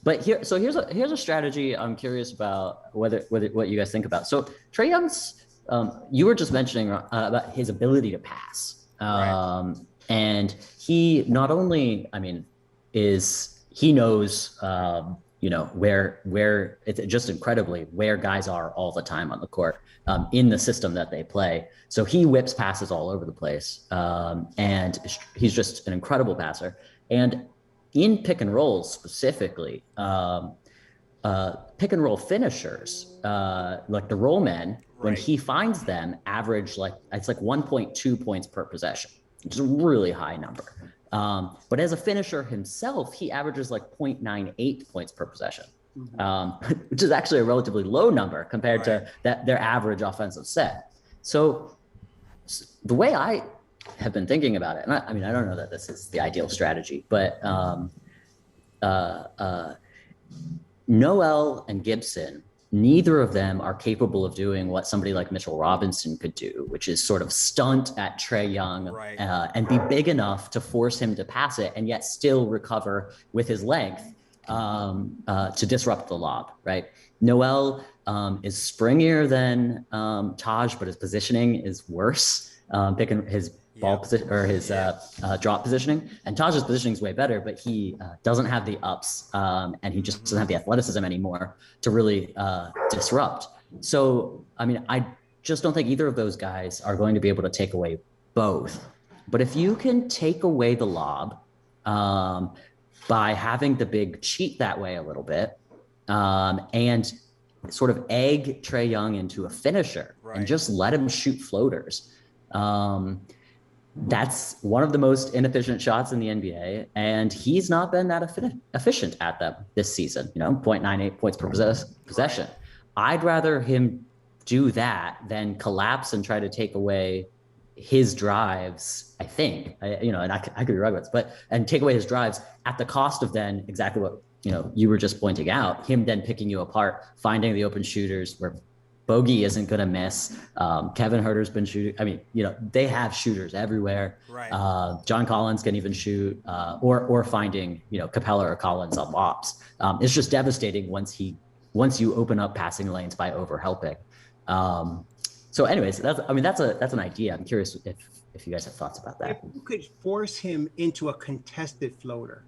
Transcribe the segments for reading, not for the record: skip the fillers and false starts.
But here's a strategy I'm curious about whether what you guys think about. So Trae Young's, you were just mentioning about his ability to pass, Right. and he not only, I mean, is he knows, where it's just incredibly where guys are all the time on the court, in the system that they play. So he whips passes all over the place, and he's just an incredible passer. And in pick and rolls specifically, pick and roll finishers, like the roll men, when Right. he finds them, average like it's like 1.2 points per possession, which is a really high number. But as a finisher himself, he averages like 0.98 points per possession, Mhm. which is actually a relatively low number compared Right. to their average offensive set. So the way I have been thinking about it, and I mean, I don't know that this is the ideal strategy, but uh, uh, Noel and Gibson, neither of them are capable of doing what somebody like Mitchell Robinson could do, which is sort of stunt at Trae Young, Right. and be big enough to force him to pass it and yet still recover with his length, to disrupt the lob, right? Noel, is springier than, Taj, but his positioning is worse. Picking his ball Yep. position or his Yeah. drop positioning. And Taj's positioning is way better, but he doesn't have the ups, and he just doesn't Mm-hmm. have the athleticism anymore to really disrupt. So, I mean, I just don't think either of those guys are going to be able to take away both. But if you can take away the lob, um, by having the big cheat that way a little bit, and sort of egg Trae Young into a finisher and Right. just let him shoot floaters. Um, that's one of the most inefficient shots in the NBA, and he's not been that efficient at them this season. 0.98 points per Right. possession. I'd rather him do that than collapse and try to take away his drives. I think, and I could be wrong with this, but and take away his drives at the cost of then exactly what you were just pointing out. Him then picking you apart, finding the open shooters where Bogey isn't going to miss. Kevin Herter's been shooting. I mean, they have shooters everywhere. Right. John Collins can even shoot, or finding Capella or Collins on lobs. It's just devastating once you open up passing lanes by overhelping. So, anyways, that's an idea. I'm curious if you guys have thoughts about If that. you could force him into a contested floater,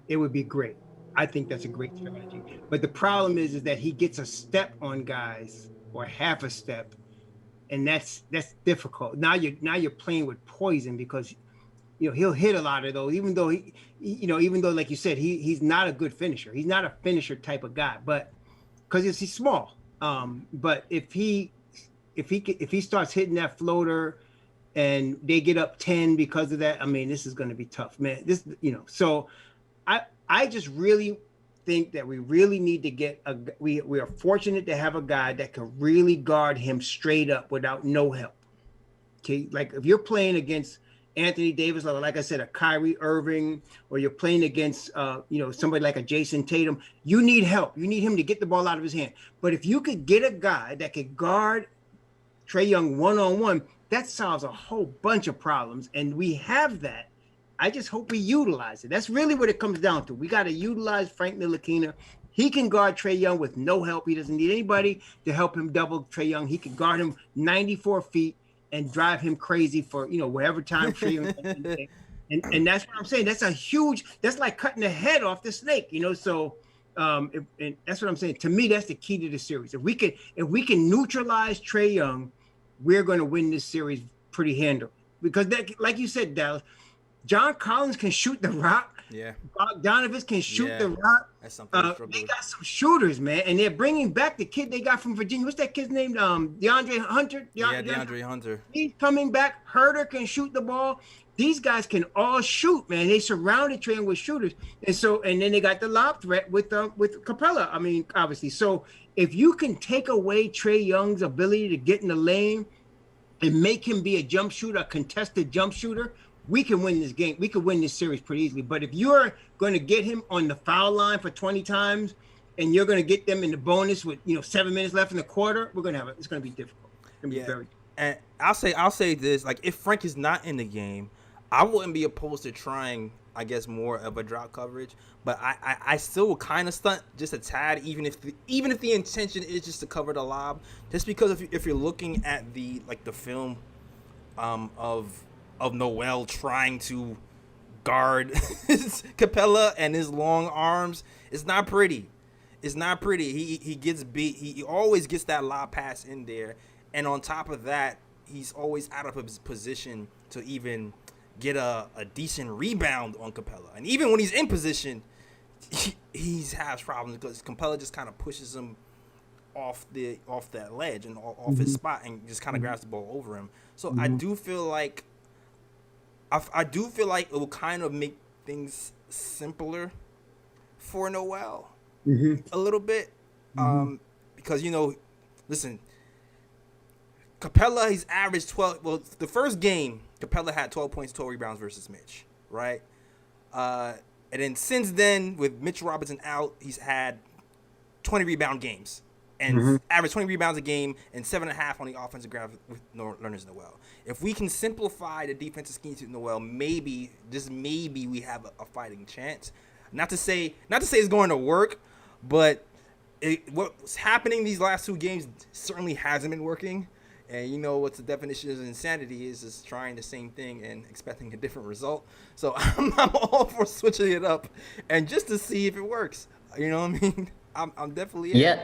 it would be great. I think that's a great strategy. But the problem is that he gets a step on guys or half a step, and that's difficult. Now you're playing with poison because he'll hit a lot of those, even though even though like you said he's not a good finisher. He's not a finisher type of guy, but because he's small. But if he starts hitting that floater and they get up 10 because of that, I mean, this is going to be tough, man. So I just really think that we really need to get we are fortunate to have a guy that can really guard him straight up without no help. Okay, like if you're playing against Anthony Davis, like I said, a Kyrie Irving, or you're playing against somebody like a Jason Tatum, you need help. You need him to get the ball out of his hand. But if you could get a guy that could guard Trae Young one on one, that solves a whole bunch of problems, and we have that. I just hope we utilize it. That's really what it comes down to. We got to utilize Frank Ntilikina. He can guard Trae Young with no help. He doesn't need anybody to help him double Trae Young. He can guard him 94 feet and drive him crazy for wherever time Trae Young. And that's what I'm saying. That's like cutting the head off the snake. So and that's what I'm saying. To me, that's the key to the series. If we can neutralize Trae Young, we're going to win this series pretty handily. Because like you said, Dallas, John Collins can shoot the rock. Yeah. Bogdanovich can shoot Yeah. the rock. That's something to They struggle with. got some shooters, man, and they're bringing back the kid they got from Virginia. What's that kid's name? DeAndre Hunter. Yeah, DeAndre Hunter. He's coming back. Herter can shoot the ball. These guys can all shoot, man. They surrounded Trae with shooters, and then they got the lob threat with Capella. I mean, obviously. So if you can take away Trae Young's ability to get in the lane and make him be a jump shooter, a contested jump shooter, we can win this game. We could win this series pretty easily. But if you're going to get him on the foul line for 20 times and you're going to get them in the bonus with 7 minutes left in the quarter, it's going to be difficult. It's going to be Yeah. very. And I'll say this, like if Frank is not in the game, I wouldn't be opposed to trying I guess, more of a drop coverage. But I still will kind of stunt just a tad, even if the intention is just to cover the lob. Just because if you're looking at the film of Noel trying to guard Capella and his long arms, it's not pretty. It's not pretty. He gets beat. He always gets that lob pass in there, and on top of that, he's always out of his position to even get a decent rebound on Capella. And even when he's in position, he has problems because Capella just kind of pushes him off that ledge and off his spot and just kind of grabs the ball over him. So I do feel like it will kind of make things simpler for Noel a little bit, because listen, Capella, he's averaged 12. Well, the first game, Capella had 12 points, 12 rebounds versus Mitch, right? And then since then, with Mitch Robinson out, he's had 20 rebound games and averaged 20 rebounds a game and 7.5 on the offensive graph with Leonard Noel. If we can simplify the defensive scheme to Noel, maybe we have a fighting chance. Not to say it's going to work, but what's happening these last two games certainly hasn't been working. And you know what the definition of insanity is trying the same thing and expecting a different result. So I'm all for switching it up and just to see if it works. You know what I mean? I'm definitely in. Yeah.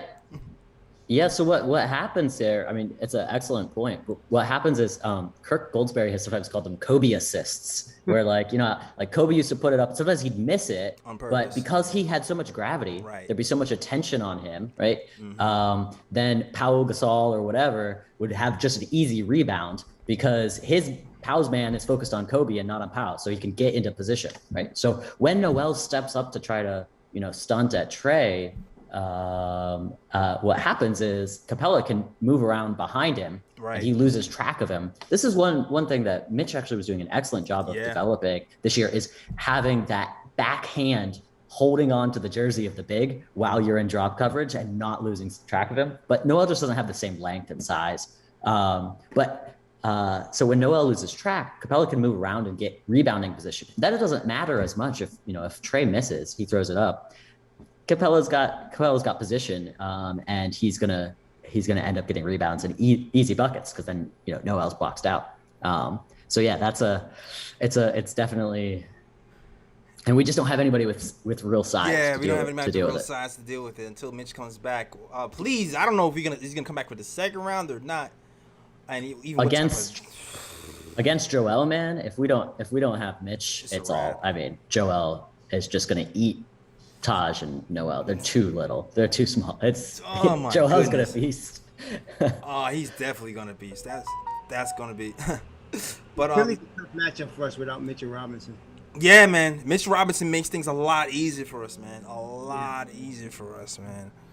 Yeah, so what happens there, I mean, it's an excellent point. What happens is Kirk Goldsberry has sometimes called them Kobe assists, where like Kobe used to put it up, sometimes he'd miss it, On purpose. but because he had so much gravity, Right. there'd be so much attention on him, right? Then Pau Gasol or whatever would have just an easy rebound because Pau's man is focused on Kobe and not on Pau, so he can get into position, right? So when Noel steps up to try to, stunt at Trae, what happens is Capella can move around behind him, Right. and he loses track of him. This is one thing that Mitch actually was doing an excellent job of developing this year, is having that backhand holding on to the jersey of the big while you're in drop coverage and not losing track of him. But Noel just doesn't have the same length and size. So when Noel loses track, Capella can move around and get rebounding position. Then it doesn't matter as much if Trae misses, he throws it up. Capella's got position, and he's gonna end up getting rebounds and easy buckets because then Noel's boxed out. So yeah, it's definitely, and we just don't have anybody with real size. Yeah, we don't have anybody anybody with real size to deal with it until Mitch comes back. Please, I don't know if he's gonna come back for the second round or not. And even against Joel, man, if we don't have Mitch, it's all. I mean, Joel is just gonna eat Taj and Noel. They're too little. They're too small. Joel's gonna feast. Oh, he's definitely gonna feast. That's gonna be. But Really tough matchup for us without Mitchell Robinson. Yeah, man. Mitch Robinson makes things a lot easier for us, man. A lot easier for us, man.